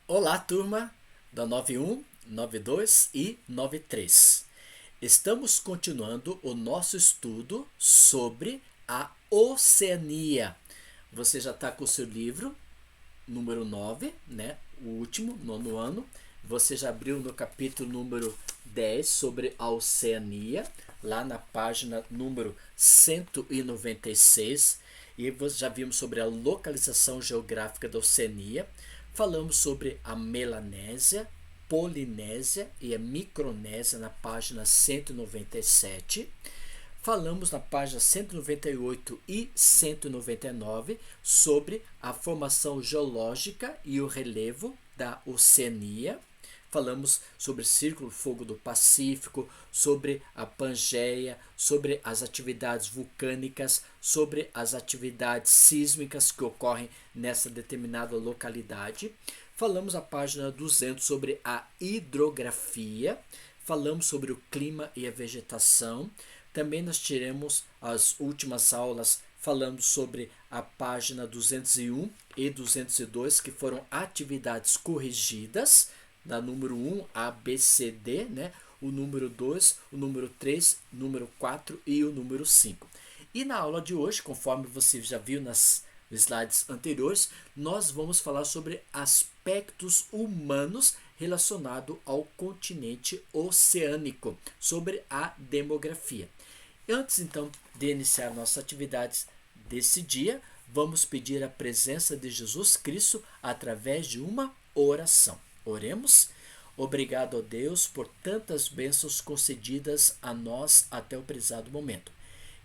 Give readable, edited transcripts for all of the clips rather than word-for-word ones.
Olá, turma da 91, 92 e 93. Estamos continuando o nosso estudo sobre a Oceania. Você já está com o seu livro, número 9, né? O último, nono ano. Você já abriu no capítulo número 10 sobre a Oceania, lá na página número 196. E já vimos sobre a localização geográfica da Oceania. Falamos sobre a Melanésia, Polinésia e a Micronésia na página 197. Falamos na página 198 e 199 sobre a formação geológica e o relevo da Oceania. Falamos sobre o Círculo Fogo do Pacífico, sobre a Pangeia, sobre as atividades vulcânicas, sobre as atividades sísmicas que ocorrem nessa determinada localidade. Falamos na página 200 sobre a hidrografia. Falamos sobre o clima e a vegetação. Também nós tiramos as últimas aulas falando sobre a página 201 e 202, que foram atividades corrigidas, da número 1, A, B, C, D, né? O número 2, o número 3, o número 4 e o número 5. E na aula de hoje, conforme você já viu nas slides anteriores, nós vamos falar sobre aspectos humanos relacionados ao continente oceânico, sobre a demografia. Antes, então, de iniciar nossas atividades desse dia, vamos pedir a presença de Jesus Cristo através de uma oração. Oremos. Obrigado a Deus por tantas bênçãos concedidas a nós até o prezado momento.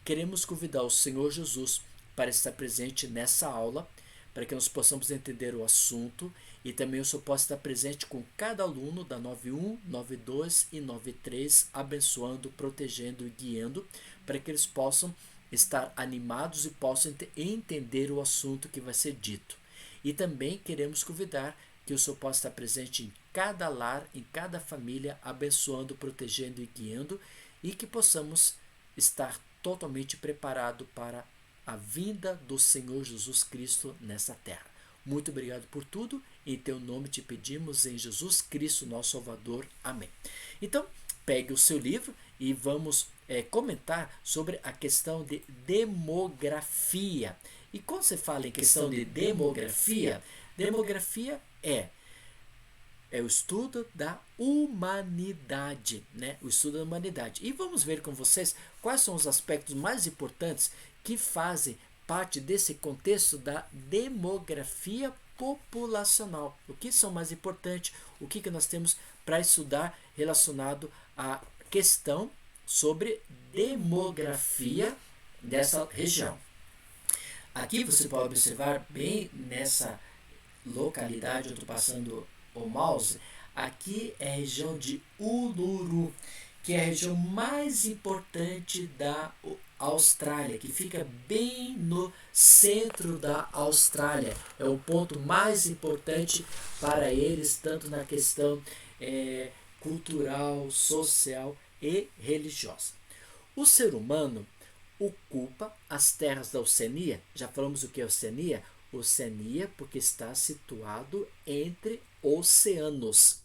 Queremos convidar o Senhor Jesus para estar presente nessa aula, para que nós possamos entender o assunto e também o Senhor possa estar presente com cada aluno da 91, 92 e 93, abençoando, protegendo e guiando, para que eles possam estar animados e possam entender o assunto que vai ser dito. E também queremos convidar que o Senhor possa estar presente em cada lar, em cada família, abençoando, protegendo e guiando, e que possamos estar totalmente preparados para a vinda do Senhor Jesus Cristo nessa terra. Muito obrigado por tudo. Em teu nome te pedimos, em Jesus Cristo, nosso Salvador. Amém. Então, pegue o seu livro e vamos comentar sobre a questão de demografia. E quando você fala em questão de demografia, demografia é o estudo da humanidade, né? O estudo da humanidade. E vamos ver com vocês quais são os aspectos mais importantes que fazem parte desse contexto da demografia populacional. O que são mais importantes? O que nós temos para estudar relacionado à questão sobre demografia dessa região. Aqui você pode observar bem nessa localidade, eu estou passando o mouse, aqui é a região de Uluru, que é a região mais importante da Austrália, que fica bem no centro da Austrália. É o ponto mais importante para eles, tanto na questão cultural, social e religiosa. O ser humano ocupa as terras da Oceania. Já falamos o que é Oceania? Oceania porque está situado entre oceanos.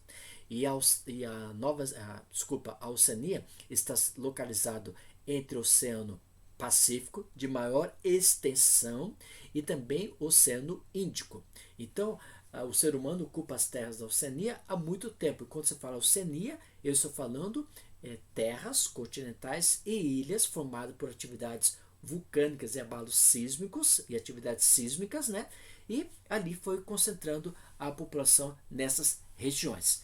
A Oceania está localizado entre o Oceano Pacífico, de maior extensão, e também o Oceano Índico. Então, o ser humano ocupa as terras da Oceania há muito tempo. E quando você fala Oceania, eu estou falando terras continentais e ilhas formadas por atividades vulcânicas e abalos sísmicos e atividades sísmicas, né? E ali foi concentrando a população nessas regiões.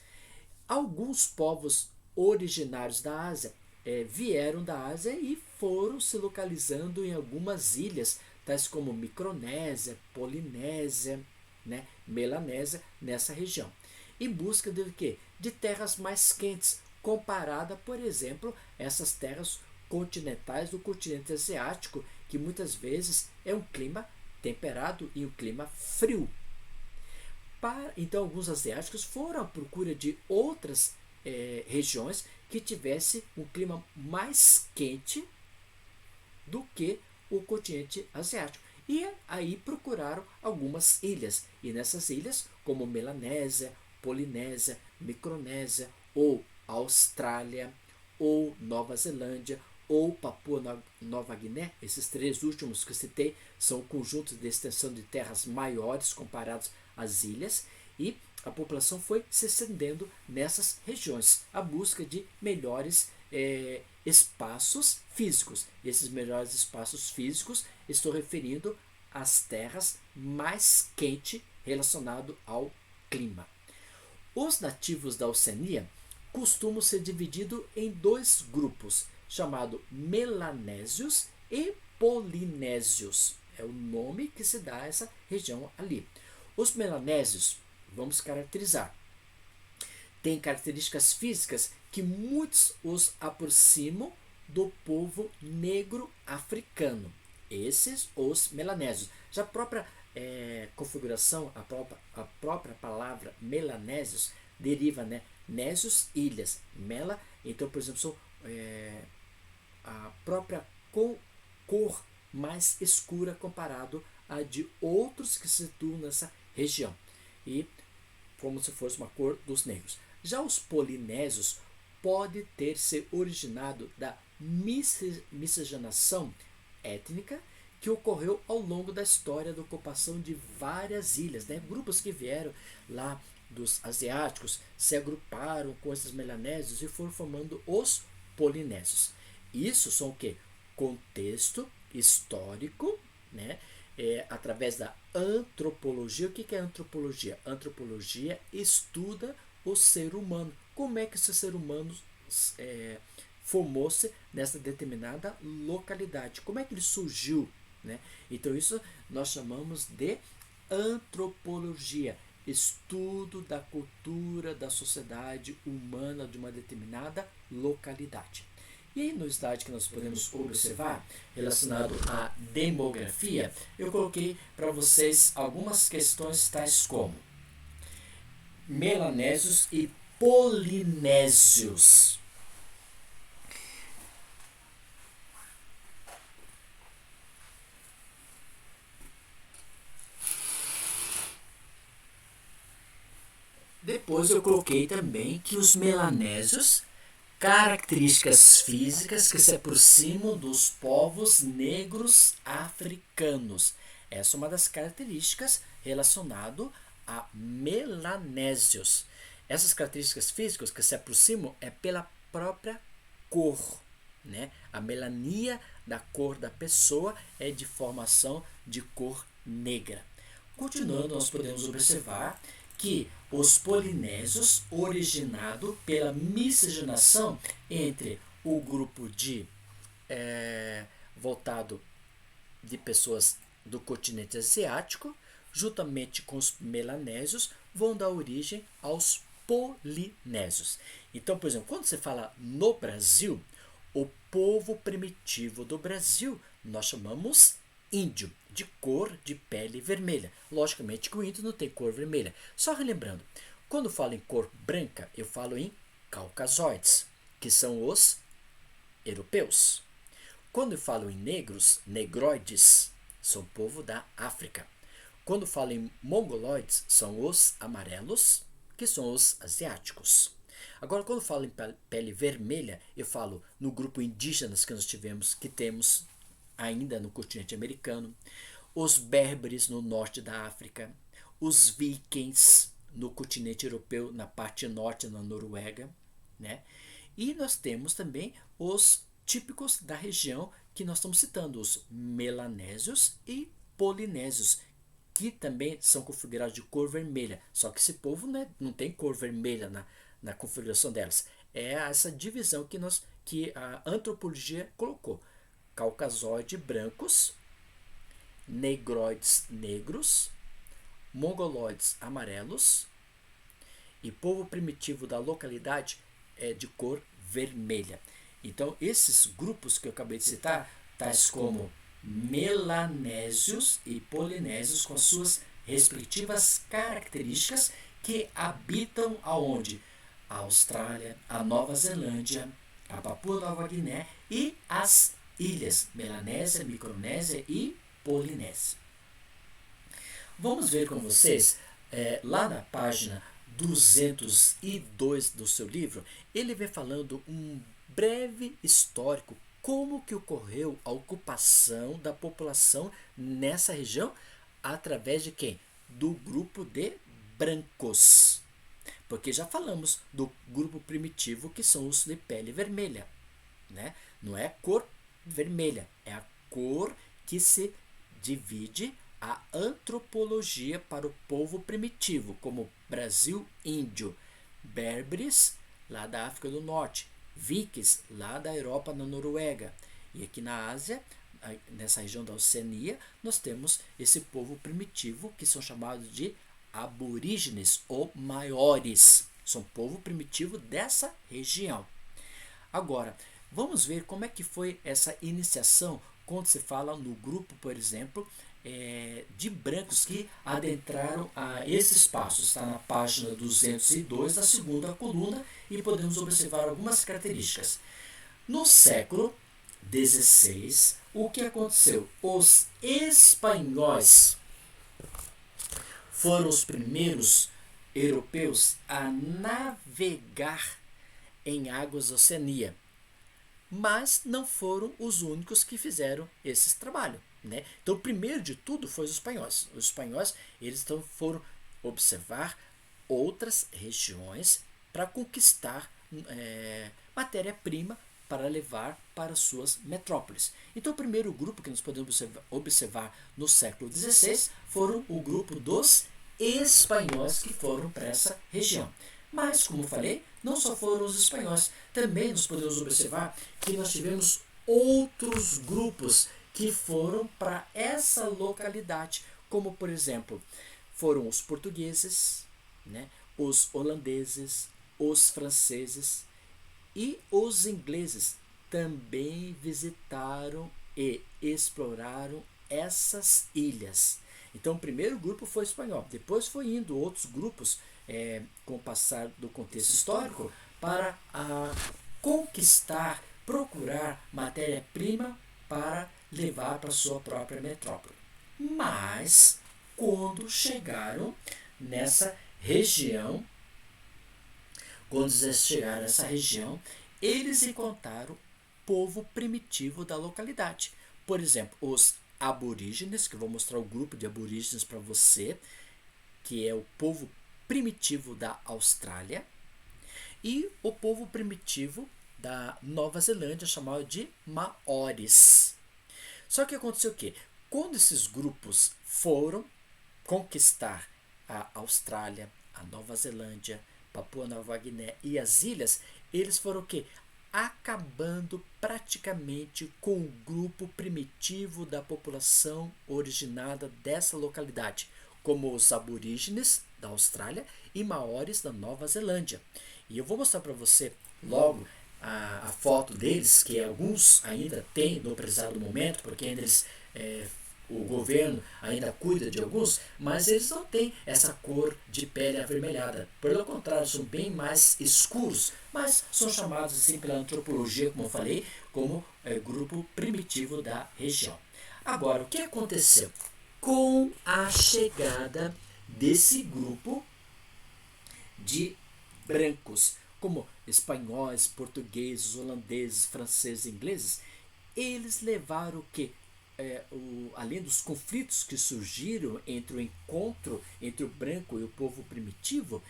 Alguns povos originários da Ásia vieram da Ásia e foram se localizando em algumas ilhas, tais como Micronésia, Polinésia, né, Melanésia, nessa região, em busca de quê? De terras mais quentes, comparada, por exemplo, essas terras continentais do continente asiático, que muitas vezes é um clima temperado e um clima frio. Então, alguns asiáticos foram à procura de outras regiões que tivesse um clima mais quente do que o continente asiático. E aí procuraram algumas ilhas. E nessas ilhas, como Melanésia, Polinésia, Micronésia, ou Austrália, ou Nova Zelândia, ou Papua Nova Guiné. Esses três últimos que eu citei são conjuntos de extensão de terras maiores comparados às ilhas, e a população foi se estendendo nessas regiões à busca de melhores espaços físicos. Esses melhores espaços físicos, estou referindo às terras mais quentes relacionado ao clima. Os nativos da Oceania costumam ser divididos em dois grupos, chamados melanésios e polinésios. É o nome que se dá a essa região ali. Os melanésios, vamos caracterizar, têm características físicas que muitos os aproximam do povo negro africano. Esses, os melanésios. Já a própria configuração, a própria palavra melanésios deriva, né? Nésios, ilhas. Mela, então, por exemplo, são a própria cor mais escura comparado a de outros que se situam nessa região. E como se fosse uma cor dos negros. Já os polinésios pode ter se originado da miscigenação étnica que ocorreu ao longo da história da ocupação de várias ilhas, né? Grupos que vieram lá dos asiáticos se agruparam com esses melanésios e foram formando os polinésios. Isso são o quê? Contexto histórico, né? Através da antropologia. O que é antropologia? Antropologia estuda o ser humano. Como é que esse ser humano formou-se nessa determinada localidade? Como é que ele surgiu? Né? Então isso nós chamamos de antropologia, estudo da cultura, da sociedade humana de uma determinada localidade. E aí no slide que nós podemos observar, relacionado à demografia, eu coloquei para vocês algumas questões tais como melanésios e polinésios. Depois eu coloquei também que os melanésios, características físicas que se aproximam dos povos negros africanos. Essa é uma das características relacionadas a melanésios. Essas características físicas que se aproximam é pela própria cor, né? A melania da cor da pessoa é de formação de cor negra. Continuando, nós podemos observar que os polinésios, originado pela miscigenação entre o grupo de voltado de pessoas do continente asiático, juntamente com os melanésios, vão dar origem aos polinésios. Então, por exemplo, quando você fala no Brasil, o povo primitivo do Brasil nós chamamos índio, de cor de pele vermelha. Logicamente que o índio não tem cor vermelha. Só relembrando, quando eu falo em cor branca, eu falo em caucasoides, que são os europeus. Quando eu falo em negros, negroides, são o povo da África. Quando eu falo em mongoloides, são os amarelos, que são os asiáticos. Agora, quando eu falo em pele vermelha, eu falo no grupo indígenas que nós tivemos, que temos ainda no continente americano, os berberes no norte da África, os vikings no continente europeu, na parte norte, na Noruega, né? E nós temos também os típicos da região que nós estamos citando, os melanésios e polinésios, que também são configurados de cor vermelha. Só que esse povo, né, não tem cor vermelha na configuração delas. É essa divisão que a antropologia colocou. Caucasoide brancos, negroides negros, mongoloides amarelos e povo primitivo da localidade é de cor vermelha. Então, esses grupos que eu acabei de citar, tais como melanésios e polinésios, com as suas respectivas características, que habitam aonde? A Austrália, a Nova Zelândia, a Papua Nova Guiné e as ilhas Melanésia, Micronésia e Polinésia. Vamos ver com vocês lá na página 202 do seu livro, ele vem falando um breve histórico como que ocorreu a ocupação da população nessa região através de quem? Do grupo de brancos. Porque já falamos do grupo primitivo que são os de pele vermelha, né? Não é a cor vermelha, é a cor que se divide a antropologia para o povo primitivo, como Brasil índio, berberes lá da África do Norte, vikings lá da Europa, na Noruega, e aqui na Ásia, nessa região da Oceania, nós temos esse povo primitivo que são chamados de aborígenes ou maiores. São povo primitivo dessa região. Agora, vamos ver como é que foi essa iniciação quando se fala no grupo, por exemplo, de brancos que adentraram a esse espaço. Está na página 202 da segunda coluna e podemos observar algumas características. No século XVI, o que aconteceu? Os espanhóis foram os primeiros europeus a navegar em águas da Oceania, mas não foram os únicos que fizeram esse trabalho, né? Então, o primeiro de tudo foi os espanhóis. Os espanhóis eles foram observar outras regiões para conquistar matéria-prima para levar para suas metrópoles. Então, o primeiro grupo que nós podemos observar no século XVI foram o grupo dos espanhóis que foram para essa região. Mas, como falei, não só foram os espanhóis, também nós podemos observar que nós tivemos outros grupos que foram para essa localidade, como, por exemplo, foram os portugueses, né, os holandeses, os franceses e os ingleses também visitaram e exploraram essas ilhas. Então, o primeiro grupo foi espanhol, depois foi indo outros grupos com o passar do contexto histórico para conquistar, procurar matéria-prima para levar para sua própria metrópole. Mas, quando chegaram nessa região, eles encontraram o povo primitivo da localidade. Por exemplo, os aborígenes, que eu vou mostrar o grupo de aborígenes para você, que é o povo primitivo da Austrália, e o povo primitivo da Nova Zelândia, chamado de Maoris. Só que aconteceu o quê? Quando esses grupos foram conquistar a Austrália, a Nova Zelândia, Papua Nova Guiné e as ilhas, eles foram o quê? Acabando praticamente com o grupo primitivo da população originada dessa localidade, como os aborígenes da Austrália e maoris da Nova Zelândia. E eu vou mostrar para você logo a foto deles, que alguns ainda têm no prezado momento, porque ainda eles, o governo ainda cuida de alguns, mas eles não têm essa cor de pele avermelhada. Pelo contrário, são bem mais escuros, mas são chamados assim pela antropologia, como eu falei, como grupo primitivo da região. Agora, o que aconteceu? Com a chegada desse grupo de brancos, como espanhóis, portugueses, holandeses, franceses, ingleses, eles levaram o quê? Além dos conflitos que surgiram entre o encontro entre o branco e o povo primitivo,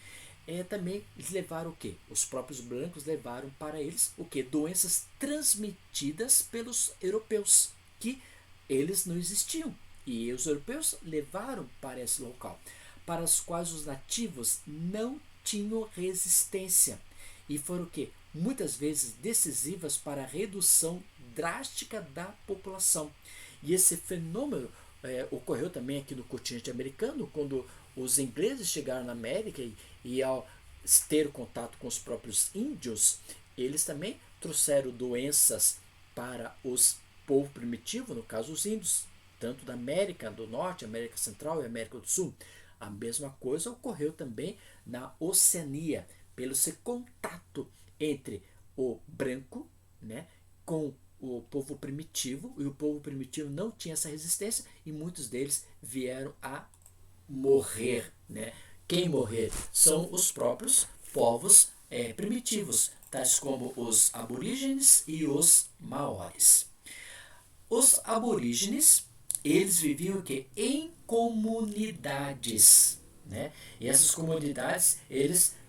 também eles levaram o quê? Os próprios brancos levaram para eles o quê? Doenças transmitidas pelos europeus, que eles não existiam. E os europeus levaram para esse local, para os quais os nativos não tinham resistência. E foram o quê? Muitas vezes decisivas para a redução drástica da população. E esse fenômeno ocorreu também aqui no continente americano, quando os ingleses chegaram na América e ao ter contato com os próprios índios, eles também trouxeram doenças para os povos primitivos, no caso os índios, tanto da América do Norte, América Central e América do Sul. A mesma coisa ocorreu também na Oceania, pelo esse contato entre o branco, né, com o povo primitivo, e o povo primitivo não tinha essa resistência e muitos deles vieram a morrer, né, Quem morrer são os próprios povos primitivos, tais como os aborígenes e os maores. Os aborígenes, eles viviam o quê? Em comunidades, né? E essas comunidades,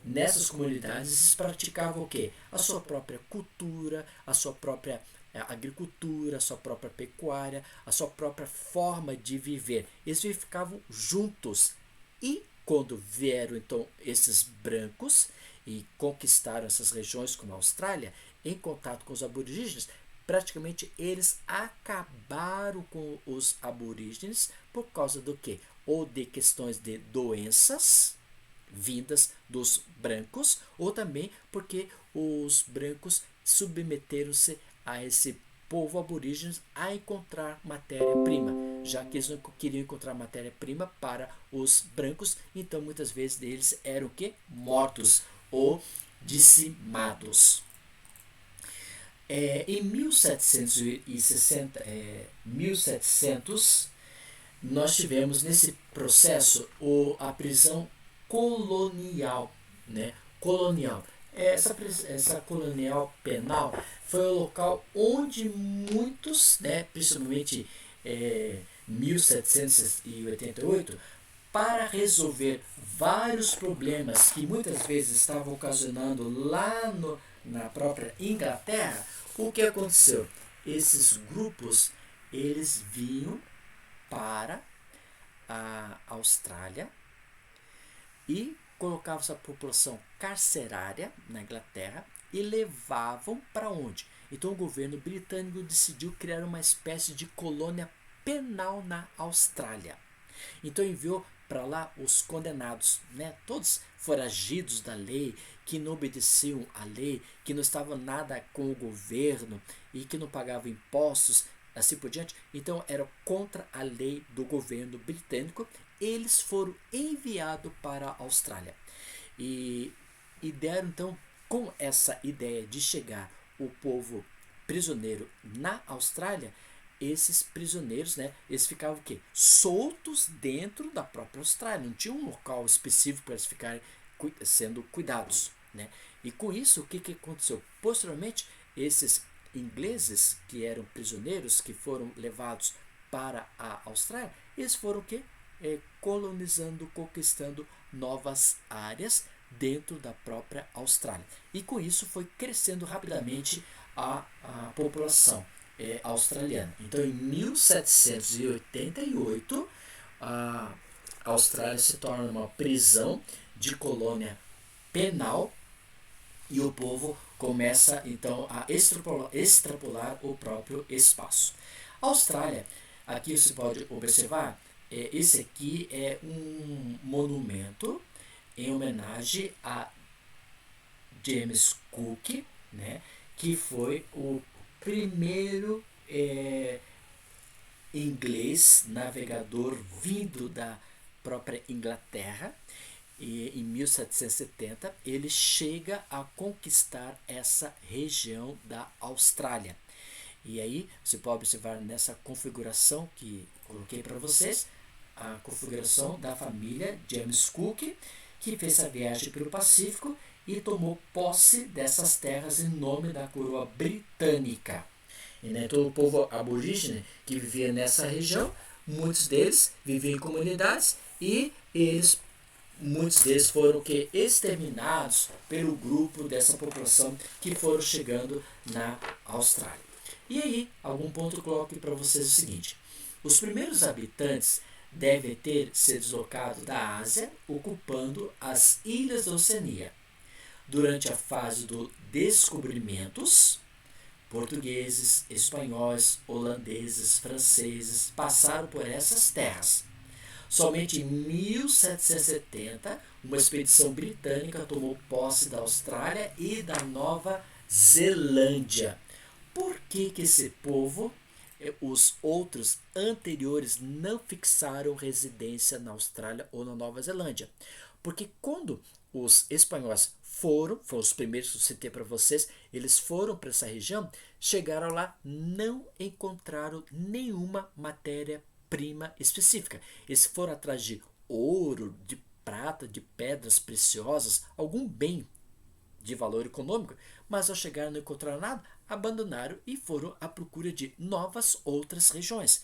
nessas comunidades, eles praticavam o quê? A sua própria cultura, a sua própria agricultura, a sua própria pecuária, a sua própria forma de viver. Eles ficavam juntos. E quando vieram então esses brancos e conquistaram essas regiões como a Austrália, em contato com os aborígenes, praticamente eles acabaram com os aborígenes por causa do quê? Ou de questões de doenças vindas dos brancos, ou também porque os brancos submeteram-se a esse povo aborígenes a encontrar matéria-prima, já que eles não queriam encontrar matéria-prima para os brancos, então muitas vezes eles eram o quê? Mortos ou dizimados. Em 1700, nós tivemos nesse processo a prisão colonial, né? Colonial. Essa colonial penal foi o local onde muitos, né, principalmente 1788, para resolver vários problemas que muitas vezes estavam ocasionando lá na própria Inglaterra, o que aconteceu? Esses grupos, eles vinham para a Austrália e colocavam essa população carcerária na Inglaterra e levavam para onde? Então o governo britânico decidiu criar uma espécie de colônia penal na Austrália. Então enviou para lá os condenados, né? Todos foragidos da lei, que não obedeciam à lei, que não estavam nada com o governo e que não pagavam impostos, assim por diante. Então era contra a lei do governo britânico. Eles foram enviados para a Austrália e deram então, com essa ideia de chegar o povo prisioneiro na Austrália, esses prisioneiros, né, eles ficavam o quê? Soltos dentro da própria Austrália, não tinha um local específico para eles ficarem sendo cuidados, né? E com isso, o que aconteceu? Posteriormente, esses ingleses que eram prisioneiros, que foram levados para a Austrália, eles foram o quê? Colonizando, conquistando novas áreas dentro da própria Austrália. E com isso foi crescendo rapidamente a população australiana. Então, em 1788, a Austrália se torna uma prisão de colônia penal e o povo começa então a extrapolar o próprio espaço. A Austrália, aqui você pode observar, esse aqui é um monumento em homenagem a James Cook, né, que foi o primeiro inglês navegador vindo da própria Inglaterra. E em 1770 ele chega a conquistar essa região da Austrália. E aí você pode observar nessa configuração que coloquei para vocês, a configuração da família James Cook, que fez a viagem pelo Pacífico e tomou posse dessas terras em nome da coroa britânica. E, né, todo o povo aborígene que vivia nessa região, muitos deles viviam em comunidades e muitos deles foram exterminados pelo grupo dessa população que foram chegando na Austrália. E aí, algum ponto eu coloco para vocês o seguinte: os primeiros habitantes devem ter se deslocado da Ásia, ocupando as ilhas da Oceania. Durante a fase dos descobrimentos, portugueses, espanhóis, holandeses, franceses passaram por essas terras. Somente em 1770, uma expedição britânica tomou posse da Austrália e da Nova Zelândia. Por que esse povo, os outros anteriores, não fixaram residência na Austrália ou na Nova Zelândia? Porque quando os espanhóis foram os primeiros que eu citei para vocês, eles foram para essa região, chegaram lá, não encontraram nenhuma matéria-prima específica. Eles foram atrás de ouro, de prata, de pedras preciosas, algum bem de valor econômico, mas ao chegar não encontraram nada, abandonaram e foram à procura de novas outras regiões,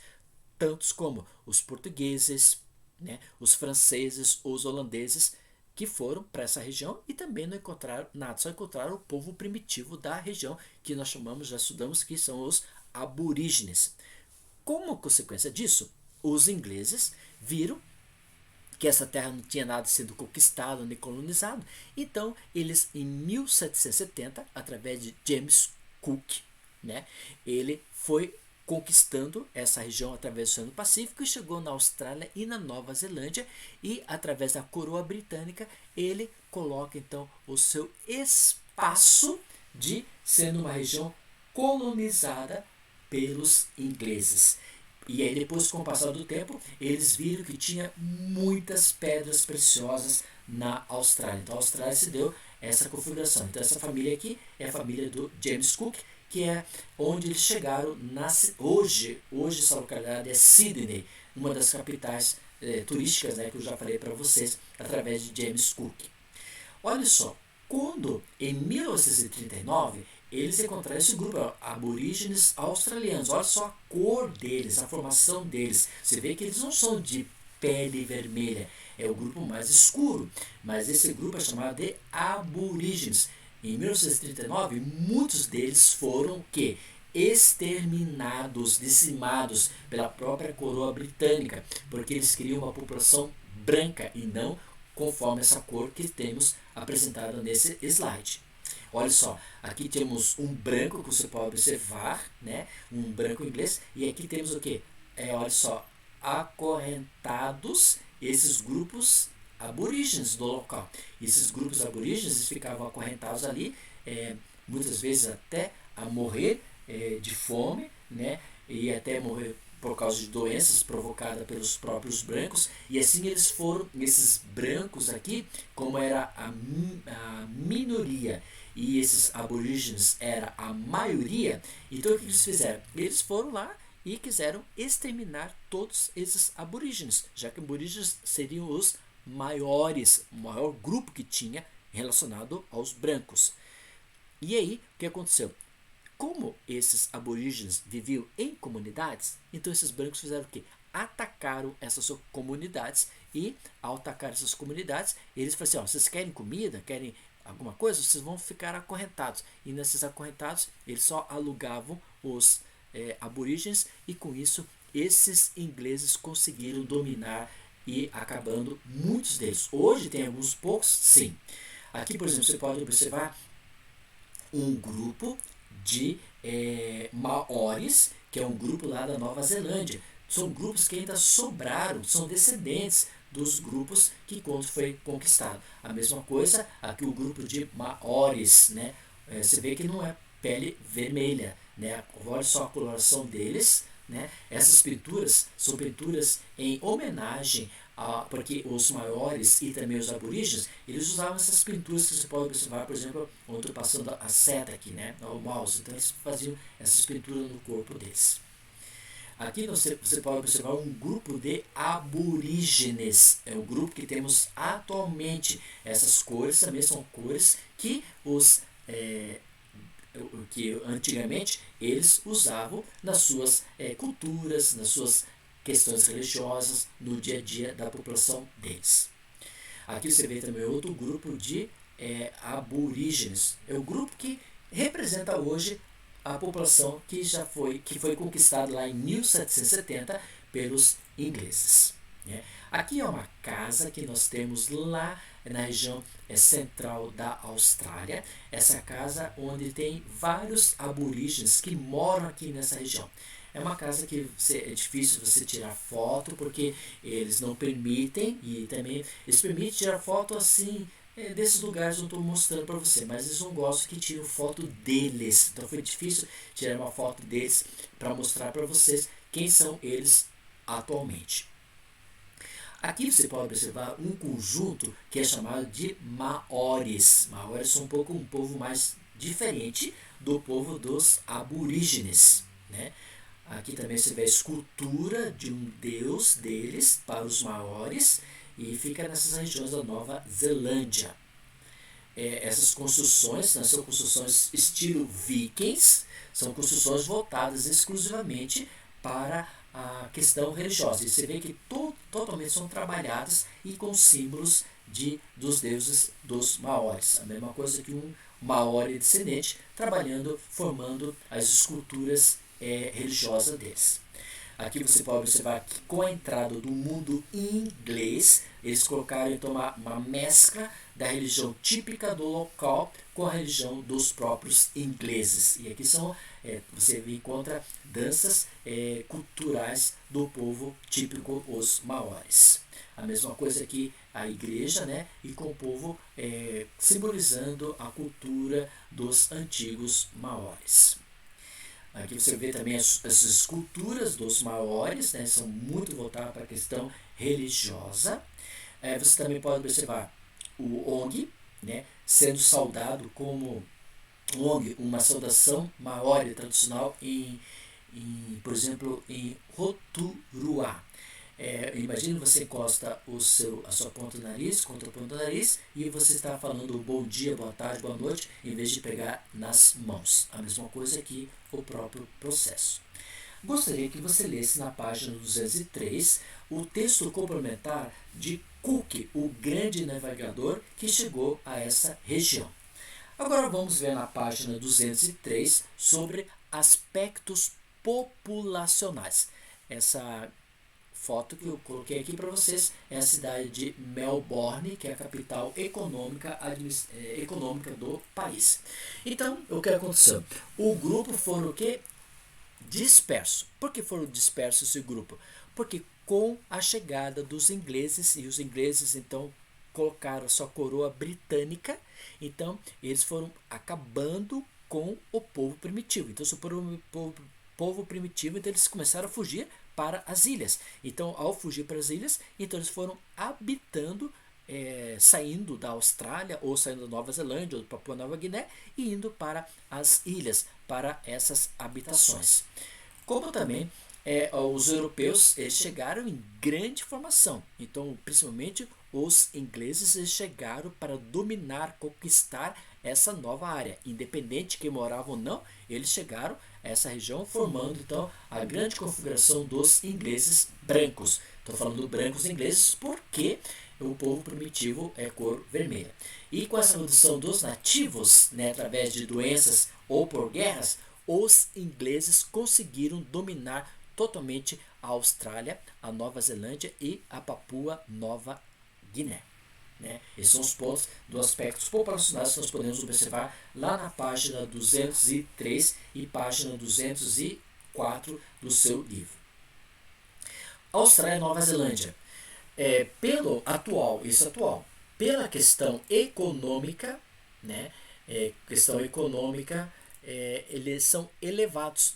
tantos como os portugueses, né, os franceses, os holandeses, que foram para essa região e também não encontraram nada, só encontraram o povo primitivo da região, que nós chamamos, já estudamos, que são os aborígenes. Como consequência disso, os ingleses viram que essa terra não tinha nada sido conquistado nem colonizado, então eles em 1770, através de James Cook, né, ele foi conquistando essa região através do Oceano Pacífico e chegou na Austrália e na Nova Zelândia, e através da coroa britânica ele coloca então o seu espaço de sendo uma região colonizada pelos ingleses. E aí depois, com o passar do tempo, eles viram que tinha muitas pedras preciosas na Austrália. Então a Austrália se deu essa configuração. Então essa família aqui é a família do James Cook, que é onde eles chegaram hoje essa localidade é Sydney, uma das capitais turísticas, né, que eu já falei para vocês, através de James Cook. Olha só, quando em 1939 eles encontraram esse grupo, aborígenes australianos, olha só a cor deles, a formação deles. Você vê que eles não são de pele vermelha, é o grupo mais escuro, mas esse grupo é chamado de aborígenes. Em 1939, muitos deles foram que exterminados, dizimados pela própria coroa britânica, porque eles queriam uma população branca e não conforme essa cor que temos apresentada nesse slide. Olha só, aqui temos um branco que você pode observar, né? Um branco inglês, e aqui temos o que? Olha só, acorrentados, esses grupos aborígenes do local. Esses grupos aborígenes ficavam acorrentados ali, muitas vezes até a morrer de fome, né? E até morrer por causa de doenças provocadas pelos próprios brancos, e assim eles foram, esses brancos aqui, como era a minoria e esses aborígenes era a maioria, então o que eles fizeram? Eles foram lá e quiseram exterminar todos esses aborígenes, já que aborígenes seriam os maiores, o maior grupo que tinha relacionado aos brancos. E aí, o que aconteceu? Como esses aborígenes viviam em comunidades, então esses brancos fizeram o quê? Atacaram essas comunidades, e ao atacar essas comunidades, eles falaram assim, vocês querem comida, querem alguma coisa, vocês vão ficar acorrentados. E nesses acorrentados, eles só alugavam os aborígenes, e com isso, esses ingleses conseguiram dominar e acabando muitos deles. Hoje tem alguns poucos, sim. Aqui, por exemplo, você pode observar um grupo de Maoris, que é um grupo lá da Nova Zelândia. São grupos que ainda sobraram, são descendentes dos grupos que quando foi conquistado. A mesma coisa aqui o grupo de Maoris, né? Você vê que não é pele vermelha, né? Olha só a coloração deles, né? Essas pinturas são pinturas em homenagem porque os maiores e também os aborígenes, eles usavam essas pinturas que você pode observar, por exemplo, onde eu estou passando a seta aqui, né, o mouse. Então eles faziam essas pinturas no corpo deles. Aqui você pode observar um grupo de aborígenes. É o grupo que temos atualmente. Essas cores também são cores que que antigamente eles usavam nas suas culturas, nas suas questões religiosas, no dia a dia da população deles. Aqui você vê também outro grupo de aborígenes. É o grupo que representa hoje a população que foi conquistada lá em 1770 pelos ingleses. Né? Aqui é uma casa que nós temos lá na região central da Austrália. Essa casa onde tem vários aborígenes que moram aqui nessa região. É uma casa que é difícil você tirar foto, porque eles não permitem, e também eles permitem tirar foto assim, desses lugares eu estou mostrando para você, mas eles não gostam que tire foto deles. Então foi difícil tirar uma foto deles para mostrar para vocês quem são eles atualmente. Aqui você pode observar um conjunto que é chamado de Maoris. Maoris são um povo mais diferente do povo dos aborígenes, né? Aqui também você vê a escultura de um deus deles para os Maoris, e fica nessas regiões da Nova Zelândia. Essas construções, né, são construções estilo vikings, são construções voltadas exclusivamente para a questão religiosa. E você vê que totalmente são trabalhadas e com símbolos dos deuses dos maoris. A mesma coisa que um maori descendente trabalhando, formando as esculturas religiosas deles. Aqui você pode observar que com a entrada do mundo inglês, eles colocaram então uma mescla da religião típica do local com a religião dos próprios ingleses. E aqui você encontra danças culturais do povo típico, os maoris. A mesma coisa aqui a igreja, né, e com o povo simbolizando a cultura dos antigos maoris. Aqui você vê também as esculturas dos maoris, né, são muito voltadas para a questão religiosa. Você também pode observar o Ong, né, sendo saudado como Ong, uma saudação maori tradicional por exemplo, em Rotorua. Imagine você encosta a sua ponta do nariz contra a ponta do nariz e você está falando bom dia, boa tarde, boa noite, em vez de pegar nas mãos. A mesma coisa aqui, o próprio processo. Gostaria que você lesse na página 203 o texto complementar de Cook, o grande navegador que chegou a essa região. Agora vamos ver na página 203 sobre aspectos populacionais. Essa foto que eu coloquei aqui para vocês é a cidade de Melbourne, que é a capital econômica do país. Então, o que aconteceu? O grupo foram o quê? Disperso. Por que foram dispersos esse grupo? Porque com a chegada dos ingleses, e os ingleses então colocaram a sua coroa britânica, então eles foram acabando com o povo primitivo. Então, se o povo primitivo, então eles começaram a fugir para as ilhas. Então, ao fugir para as ilhas, então eles foram habitando, saindo da Austrália, ou saindo da Nova Zelândia, ou da Papua Nova Guiné, e indo para as ilhas, para essas habitações. Como também os europeus eles chegaram em grande formação. Então, principalmente os ingleses eles chegaram para dominar, conquistar essa nova área. Independente de quem morava ou não, eles chegaram a essa região, formando então a grande configuração dos ingleses brancos. Estou falando brancos ingleses porque o povo primitivo é cor vermelha. E com essa redução dos nativos, né, através de doenças ou por guerras, os ingleses conseguiram dominar totalmente a Austrália, a Nova Zelândia e a Papua Nova Guiné. Né? Esses são os pontos dos aspectos populacionais que nós podemos observar lá na página 203 e página 204 do seu livro. Austrália e Nova Zelândia. Pela questão econômica, né? Eles são elevados.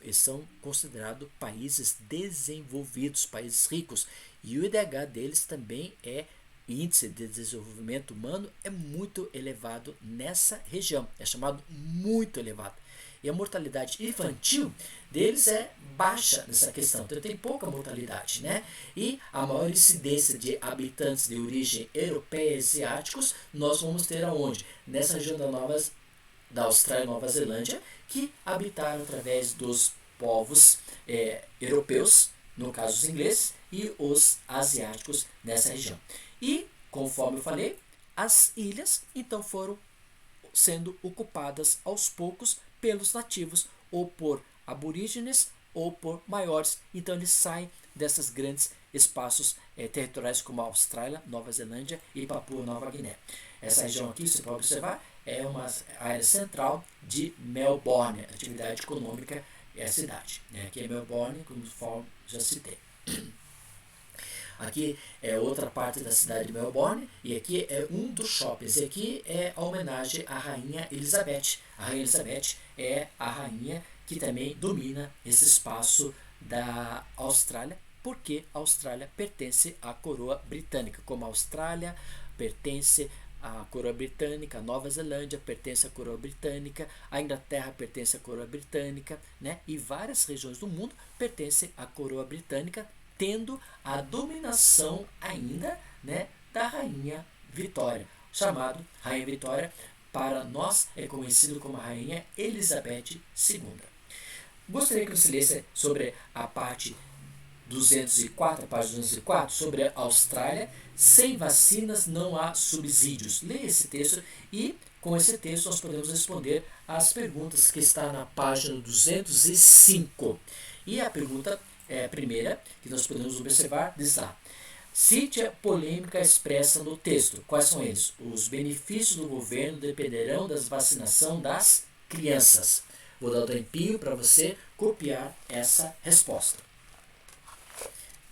Eles são considerados países desenvolvidos, países ricos. E o IDH deles também índice de desenvolvimento humano é muito elevado nessa região, é chamado muito elevado. E a mortalidade infantil deles é baixa nessa questão, então tem pouca mortalidade, né? E a maior incidência de habitantes de origem europeia e asiáticos nós vamos ter aonde? Nessa região da Austrália e Nova Zelândia, que habitaram através dos povos europeus, no caso os ingleses, e os asiáticos nessa região. E, conforme eu falei, as ilhas então foram sendo ocupadas aos poucos pelos nativos, ou por aborígenes, ou por maiores. Então eles saem desses grandes espaços territoriais como a Austrália, Nova Zelândia e Papua Nova Guiné. Essa região aqui, você pode observar, é uma área central de Melbourne. A atividade econômica é a cidade. Aqui é Melbourne, como já citei. Aqui é outra parte da cidade de Melbourne e aqui é um dos shoppings. E aqui é a homenagem à Rainha Elizabeth. A Rainha Elizabeth é a rainha que também domina esse espaço da Austrália, porque a Austrália pertence à coroa britânica. Como a Austrália pertence à coroa britânica, a Nova Zelândia pertence à coroa britânica, a Inglaterra pertence à coroa britânica, né? E várias regiões do mundo pertencem à coroa britânica, mantendo a dominação ainda, né, da Rainha Vitória, chamado Rainha Vitória, para nós é conhecido como a Rainha Elizabeth II. Gostaria que você lesse sobre a parte 204, a página 204, sobre a Austrália. Sem vacinas não há subsídios. Leia esse texto e com esse texto nós podemos responder as perguntas que está na página 205. E a pergunta primeira que nós podemos observar diz lá: cite a polêmica expressa no texto. Quais são eles? Os benefícios do governo dependerão da vacinação das crianças. Vou dar um tempinho para você copiar essa resposta.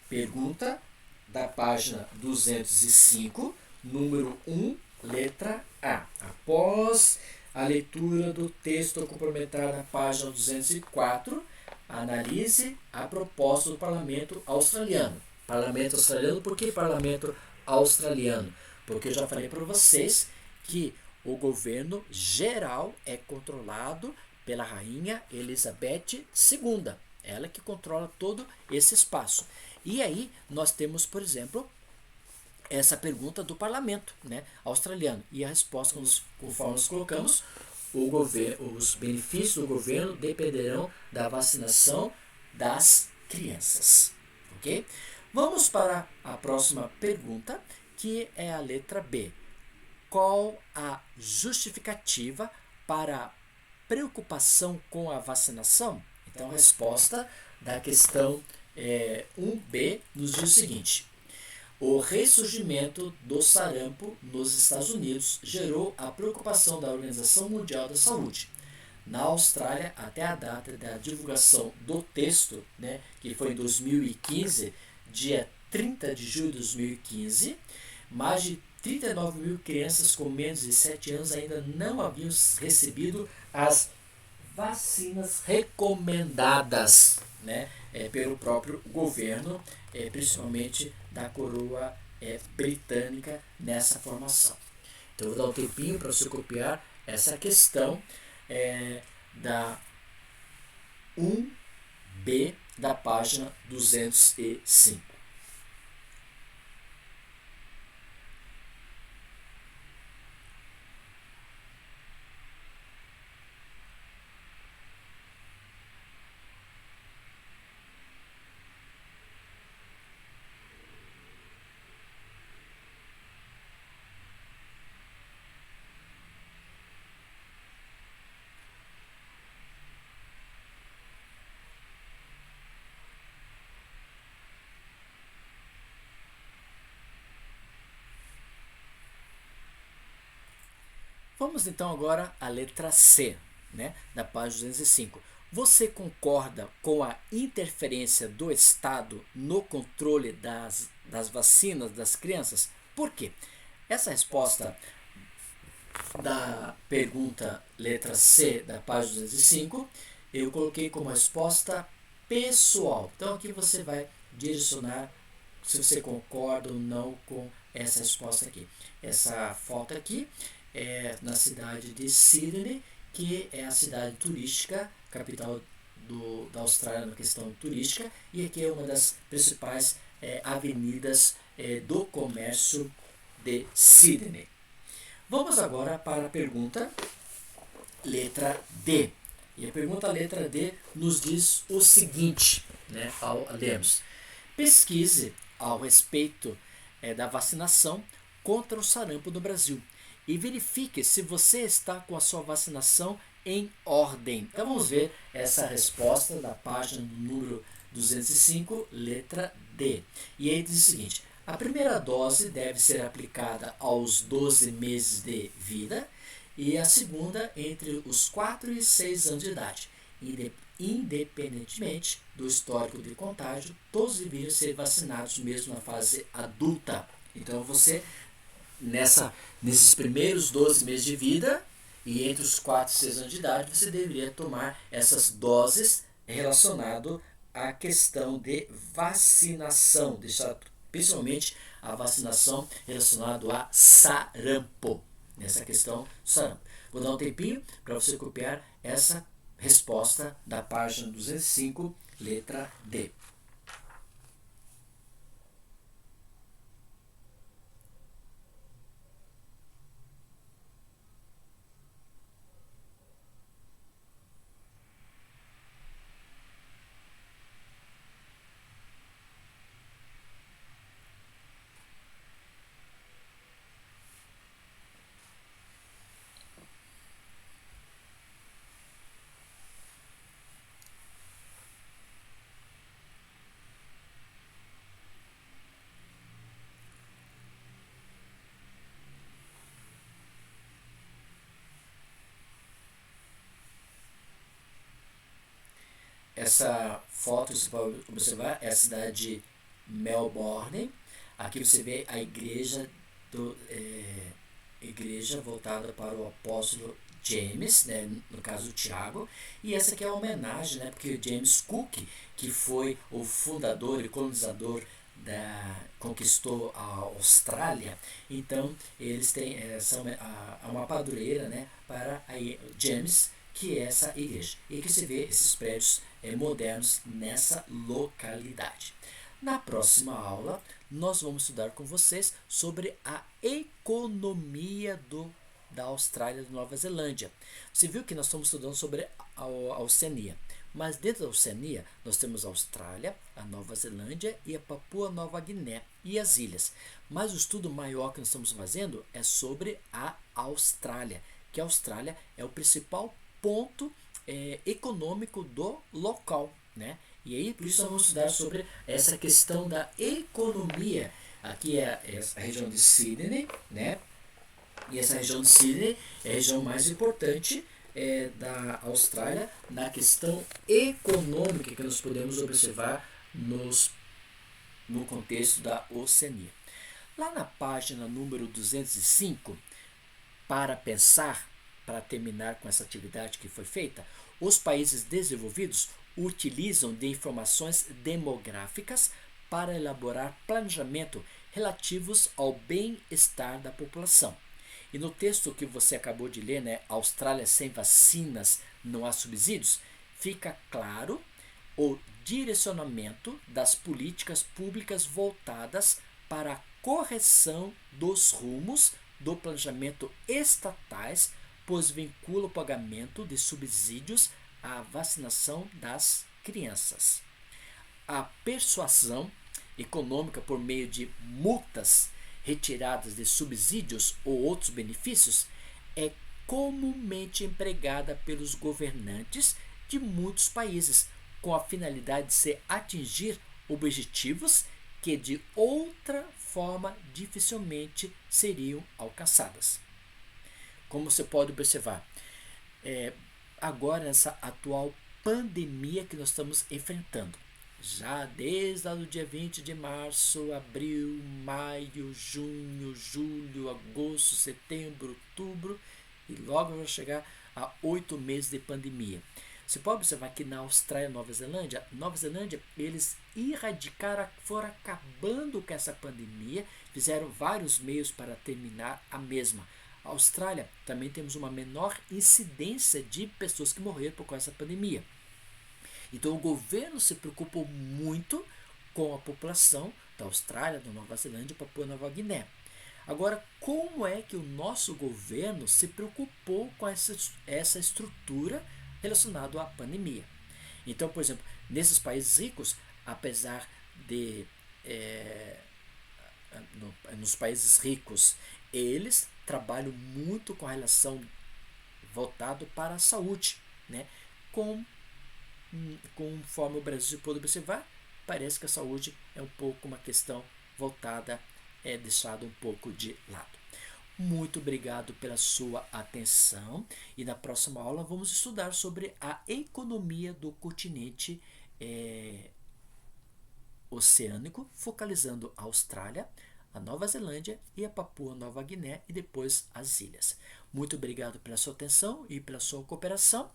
Pergunta da página 205, número 1, letra A. Após a leitura do texto complementar na página 204, analise a proposta do Parlamento Australiano. Parlamento Australiano, por que Parlamento Australiano? Porque eu já falei para vocês que o governo geral é controlado pela Rainha Elizabeth II. Ela que controla todo esse espaço. E aí nós temos, por exemplo, essa pergunta do parlamento, né, australiano. E a resposta, conforme nós colocamos, os benefícios do governo dependerão da vacinação das crianças. Ok? Vamos para a próxima pergunta, que é a letra B. Qual a justificativa para a preocupação com a vacinação? Então, a resposta da questão 1B nos diz o seguinte: o ressurgimento do sarampo nos Estados Unidos gerou a preocupação da Organização Mundial da Saúde. Na Austrália, até a data da divulgação do texto, né, que foi em 2015, dia 30 de julho de 2015, mais de 39 mil crianças com menos de 7 anos ainda não haviam recebido as vacinas recomendadas, né, pelo próprio governo, principalmente da coroa britânica nessa formação. Então eu vou dar um tempinho para você copiar essa questão da 1B da página 205. Vamos então agora à letra C, né, da página 205. Você concorda com a interferência do Estado no controle das vacinas das crianças? Por quê? Essa resposta da pergunta letra C da página 205, eu coloquei como resposta pessoal. Então aqui você vai direcionar se você concorda ou não com essa resposta aqui. Essa foto aqui é na cidade de Sydney, que é a cidade turística, capital da Austrália na questão turística, e aqui é uma das principais avenidas do comércio de Sydney. Vamos agora para a pergunta letra D. E a pergunta letra D nos diz o seguinte, né, ao lermos: pesquise ao respeito da vacinação contra o sarampo no Brasil e verifique se você está com a sua vacinação em ordem. Então vamos ver essa resposta da página do número 205, letra D. E aí diz o seguinte: a primeira dose deve ser aplicada aos 12 meses de vida e a segunda entre os 4 e 6 anos de idade. Independentemente do histórico de contágio, todos deveriam ser vacinados mesmo na fase adulta. Então você, nesses primeiros 12 meses de vida e entre os 4 e 6 anos de idade, você deveria tomar essas doses relacionadas à questão de vacinação, principalmente a vacinação relacionada a sarampo, nessa questão do sarampo. Vou dar um tempinho para você copiar essa resposta da página 205, letra D. essa foto você pode observar é a cidade de Melbourne. Aqui você vê a igreja igreja voltada para o apóstolo James, né, no caso o Tiago, e essa aqui é a homenagem, né, porque o James Cook, que foi o fundador e colonizador conquistou a Austrália, então eles têm uma padroeira, né, para James, que é essa igreja, e que se vê esses prédios modernos nessa localidade. Na próxima aula, nós vamos estudar com vocês sobre a economia da Austrália e da Nova Zelândia. Você viu que nós estamos estudando sobre a Oceania, mas dentro da Oceania nós temos a Austrália, a Nova Zelândia e a Papua Nova Guiné e as ilhas. Mas o estudo maior que nós estamos fazendo é sobre a Austrália, que a Austrália é o principal ponto econômico do local, né? E aí, por isso, nós vamos estudar sobre essa questão da economia. Aqui é a região de Sydney, né? E essa região de Sydney é a região mais importante da Austrália na questão econômica que nós podemos observar no contexto da Oceania. Lá na página número 205, para terminar com essa atividade que foi feita, os países desenvolvidos utilizam de informações demográficas para elaborar planejamento relativos ao bem-estar da população. E no texto que você acabou de ler, né, Austrália sem vacinas, não há subsídios, fica claro o direcionamento das políticas públicas voltadas para a correção dos rumos do planejamento estatais, pois vincula o pagamento de subsídios à vacinação das crianças. A persuasão econômica por meio de multas retiradas de subsídios ou outros benefícios é comumente empregada pelos governantes de muitos países, com a finalidade de se atingir objetivos que de outra forma dificilmente seriam alcançadas. Como você pode observar, agora nessa atual pandemia que nós estamos enfrentando, já desde o dia 20 de março, abril, maio, junho, julho, agosto, setembro, outubro, e logo vai chegar a 8 meses de pandemia. Você pode observar que na Austrália e Nova Zelândia, eles erradicaram, foram acabando com essa pandemia, fizeram vários meios para terminar a mesma. A Austrália também temos uma menor incidência de pessoas que morreram por causa dessa pandemia. Então o governo se preocupou muito com a população da Austrália, da Nova Zelândia e Papua Nova Guiné. Agora, como é que o nosso governo se preocupou com essa estrutura relacionada à pandemia? Então, por exemplo, nesses países ricos, apesar de nos países ricos, eles trabalham muito com a relação voltada para a saúde, né? Conforme o Brasil pode observar, parece que a saúde é um pouco uma questão voltada, deixada um pouco de lado. Muito obrigado pela sua atenção e na próxima aula vamos estudar sobre a economia do continente oceânico, focalizando a Austrália, a Nova Zelândia e a Papua Nova Guiné e depois as ilhas. Muito obrigado pela sua atenção e pela sua cooperação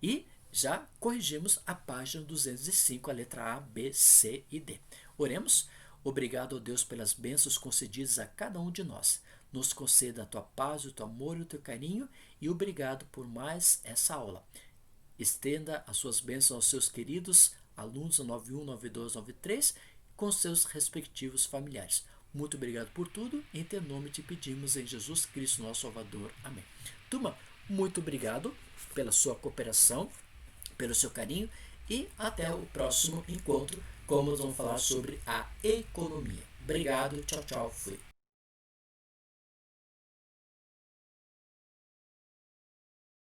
e já corrigimos a página 205, a letra A, B, C e D. Oremos. Obrigado, ó Deus, pelas bênçãos concedidas a cada um de nós. Nos conceda a tua paz, o teu amor e o teu carinho e obrigado por mais essa aula. Estenda as suas bênçãos aos seus queridos alunos do 91, 92, 93 com seus respectivos familiares. Muito obrigado por tudo. Em teu nome te pedimos em Jesus Cristo, nosso Salvador. Amém. Turma, muito obrigado pela sua cooperação, pelo seu carinho e até o próximo encontro, como nós vamos falar sobre a economia. Obrigado, tchau, tchau, fui.